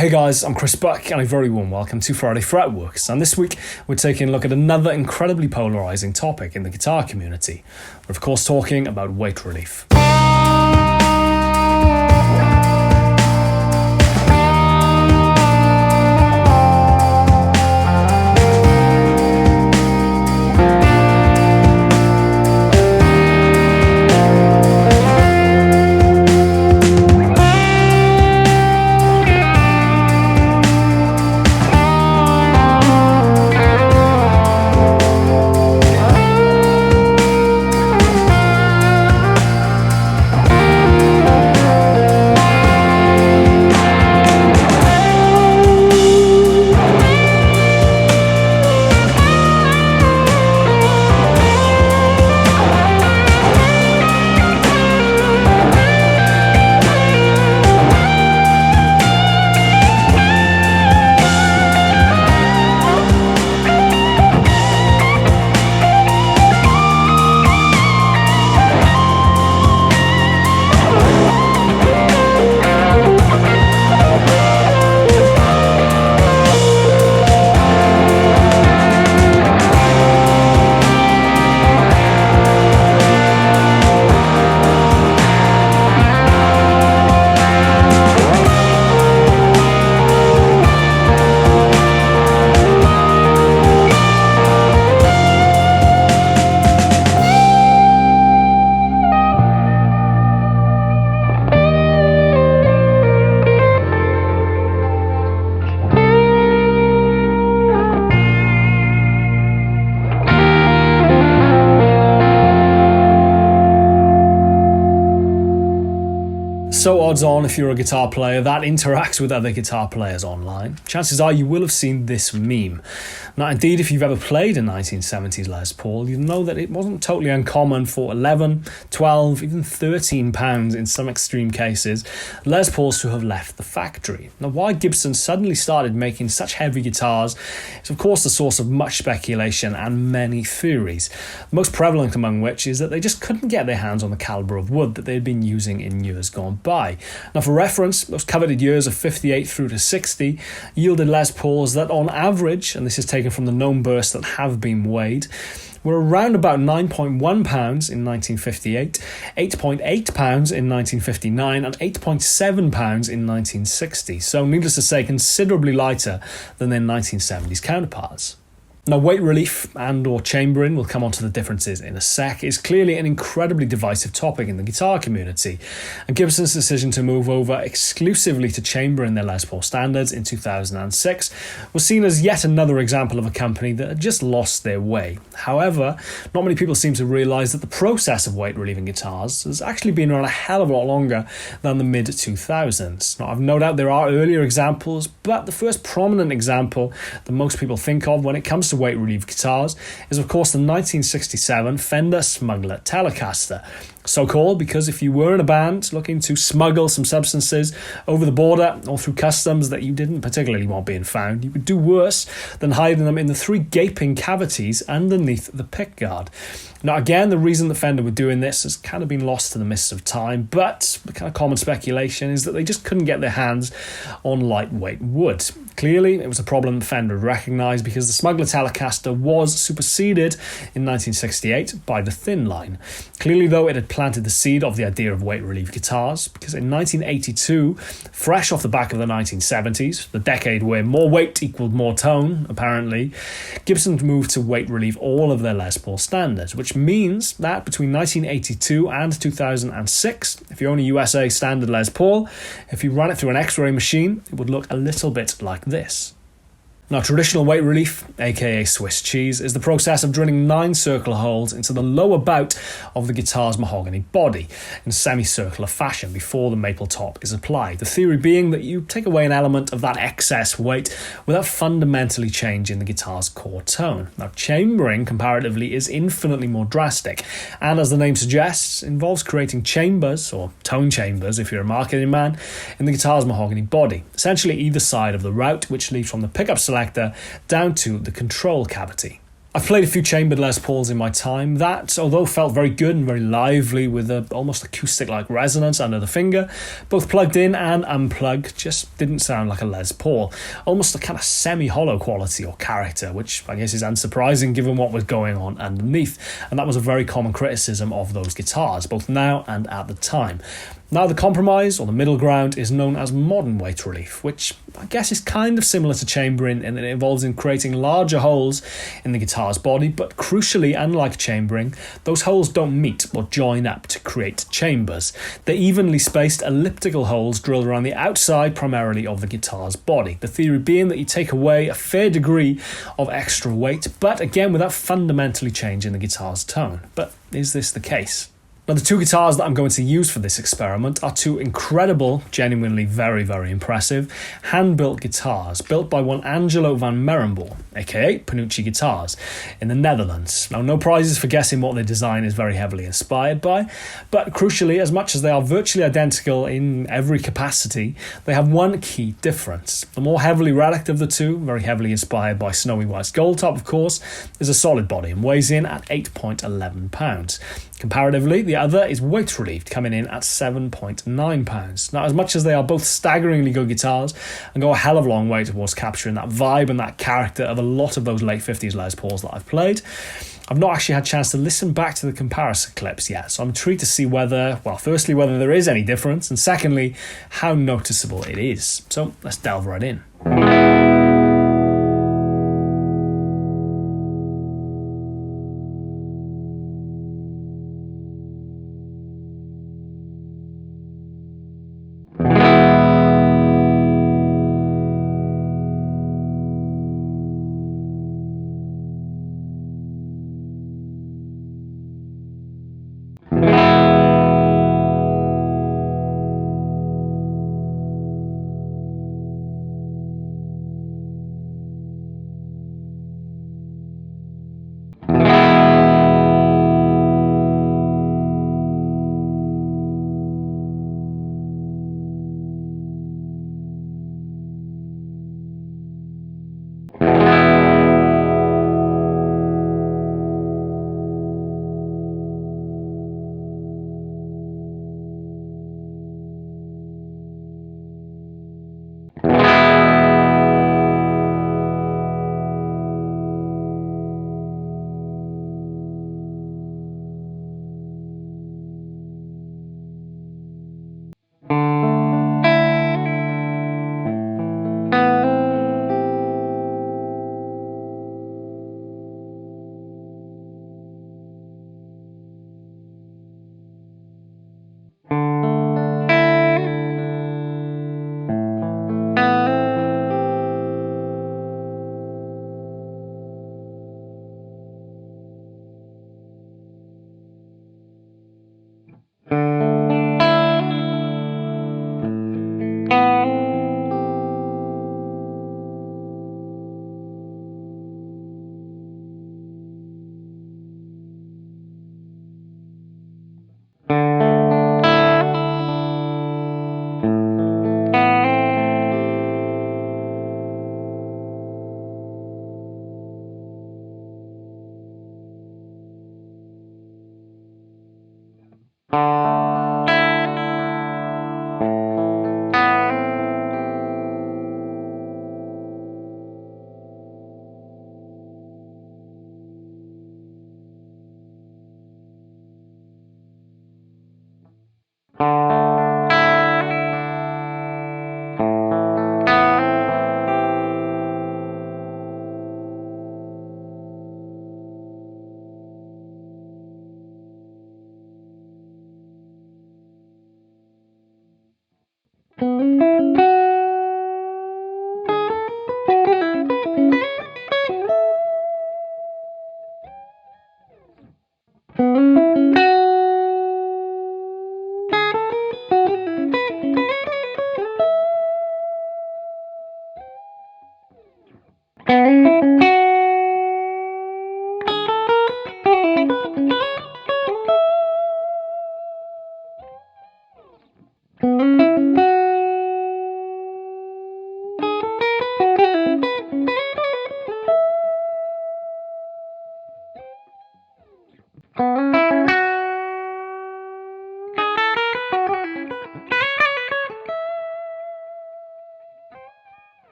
Hey guys, I'm Chris Buck and a very warm welcome to Friday Fretworks, and this week we're taking a look at another incredibly polarising topic in the guitar community. We're of course talking about weight relief. So odds on, if you're a guitar player that interacts with other guitar players online, chances are you will have seen this meme. Now indeed, if you've ever played a 1970s Les Paul, you'll know that it wasn't totally uncommon for 11, 12, even 13 pounds in some extreme cases, Les Pauls to have left the factory. Now why Gibson suddenly started making such heavy guitars is of course the source of much speculation and many theories, the most prevalent among which is that they just couldn't get their hands on the calibre of wood that they had been using in years gone by. Now for reference, those coveted years of 58 through to 60 yielded Les Pauls that on average, and this is taken from the known bursts that have been weighed, were around about 9.1 pounds in 1958, 8.8 pounds in 1959 and 8.7 pounds in 1960, so needless to say considerably lighter than their 1970s counterparts. Now weight relief and or chambering, we'll come on to the differences in a sec, is clearly an incredibly divisive topic in the guitar community, and Gibson's decision to move over exclusively to chambering their Les Paul standards in 2006 was seen as yet another example of a company that had just lost their way. However, not many people seem to realise that the process of weight relieving guitars has actually been around a hell of a lot longer than the mid-2000s. Now I've no doubt there are earlier examples, but the first prominent example that most people think of when it comes to weight relief guitars is of course the 1967 Fender Smuggler Telecaster. So called because if you were in a band looking to smuggle some substances over the border or through customs that you didn't particularly want being found, you would do worse than hiding them in the 3 gaping cavities underneath the pickguard. Now again, the reason that Fender were doing this has kind of been lost to the mists of time, but the kind of common speculation is that they just couldn't get their hands on lightweight wood. Clearly, it was a problem that Fender had recognised because the Smuggler Telecaster was superseded in 1968 by the Thin line. Clearly, though, it had planted the seed of the idea of weight relief guitars because in 1982, fresh off the back of the 1970s, the decade where more weight equaled more tone, apparently, Gibson moved to weight relieve all of their Les Paul standards, which means that between 1982 and 2006, if you own a USA standard Les Paul, if you run it through an X-ray machine, it would look a little bit like this. Now, traditional weight relief, aka Swiss cheese, is the process of drilling 9 circular holes into the lower bout of the guitar's mahogany body in semicircular fashion before the maple top is applied. The theory being that you take away an element of that excess weight without fundamentally changing the guitar's core tone. Now, chambering, comparatively, is infinitely more drastic, and as the name suggests, involves creating chambers, or tone chambers if you're a marketing man, in the guitar's mahogany body, essentially either side of the route, which leads from the pickup selector down to the control cavity. I've played a few chambered Les Pauls in my time that, although felt very good and very lively with a almost acoustic-like resonance under the finger, both plugged in and unplugged, just didn't sound like a Les Paul. Almost a kind of semi-hollow quality or character, which I guess is unsurprising given what was going on underneath. And that was a very common criticism of those guitars, both now and at the time. Now the compromise, or the middle ground, is known as modern weight relief, which I guess is kind of similar to chambering in that it involves in creating larger holes in the guitar's body, but crucially, unlike chambering, those holes don't meet or join up to create chambers. They're evenly spaced elliptical holes drilled around the outside primarily of the guitar's body. The theory being that you take away a fair degree of extra weight, but again without fundamentally changing the guitar's tone. But is this the case? Now, the two guitars that I'm going to use for this experiment are two incredible, genuinely very, very impressive, hand-built guitars built by one Angelo van Merenboom, aka Panucci Guitars, in the Netherlands. Now, no prizes for guessing what their design is very heavily inspired by, but crucially, as much as they are virtually identical in every capacity, they have one key difference. The more heavily relict of the two, very heavily inspired by Snowy White's Goldtop, of course, is a solid body and weighs in at 8.11 pounds. Comparatively, the other is weight relieved, coming in at 7.9 pounds. Now, as much as they are both staggeringly good guitars and go a hell of a long way towards capturing that vibe and that character of a lot of those late 50s Les Pauls that I've played, I've not actually had a chance to listen back to the comparison clips yet, so I'm intrigued to see whether, well, firstly, whether there is any difference, and secondly, how noticeable it is. So let's delve right in.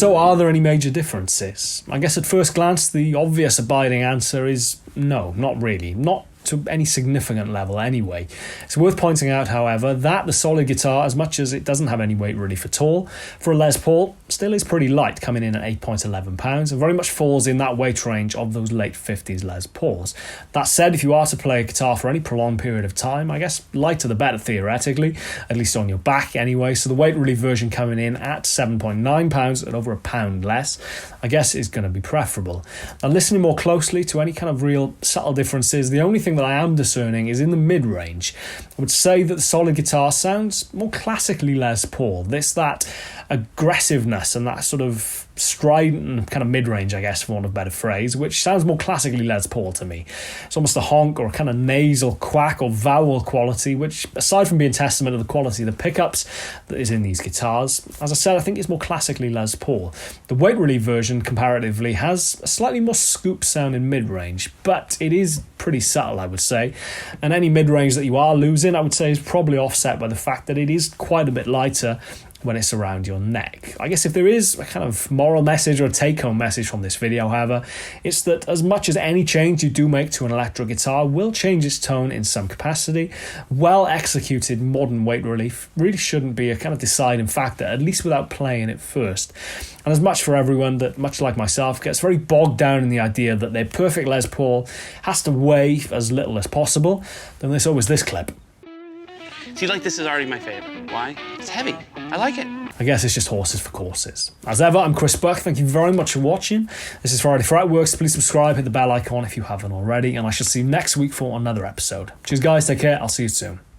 So are there any major differences? I guess at first glance the obvious abiding answer is no, not really. Not to any significant level anyway. It's worth pointing out, however, that the solid guitar, as much as it doesn't have any weight relief at all, for a Les Paul, still is pretty light, coming in at 8.11 pounds, and very much falls in that weight range of those late 50s Les Pauls. That said, if you are to play a guitar for any prolonged period of time, I guess lighter the better theoretically, at least on your back anyway, so the weight relief version coming in at 7.9 pounds at over £1 less, I guess is going to be preferable. Now, listening more closely to any kind of real subtle differences, the only thing that I am discerning is in the mid-range. I would say that the solid guitar sounds more classically Les Paul. That aggressiveness and that sort of strident kind of mid-range, I guess, for want of a better phrase, which sounds more classically Les Paul to me. It's almost a honk or a kind of nasal quack or vowel quality, which, aside from being testament of the quality of the pickups that is in these guitars, as I said, I think it's more classically Les Paul. The weight relief version, comparatively, has a slightly more scoop sound in mid-range, but it is pretty subtle, I would say, and any mid-range that you are losing, I would say, is probably offset by the fact that it is quite a bit lighter when it's around your neck. I guess if there is a kind of moral message or a take-home message from this video, however, it's that as much as any change you do make to an electric guitar will change its tone in some capacity, well-executed modern weight relief really shouldn't be a kind of deciding factor, at least without playing it first. And as much for everyone that, much like myself, gets very bogged down in the idea that their perfect Les Paul has to weigh as little as possible, then there's always this clip. See, like, this is already my favorite. Why? It's heavy. I like it. I guess it's just horses for courses. As ever, I'm Chris Buck. Thank you very much for watching. This is Friday Fretworks. Please subscribe, hit the bell icon if you haven't already, and I shall see you next week for another episode. Cheers, guys. Take care. I'll see you soon.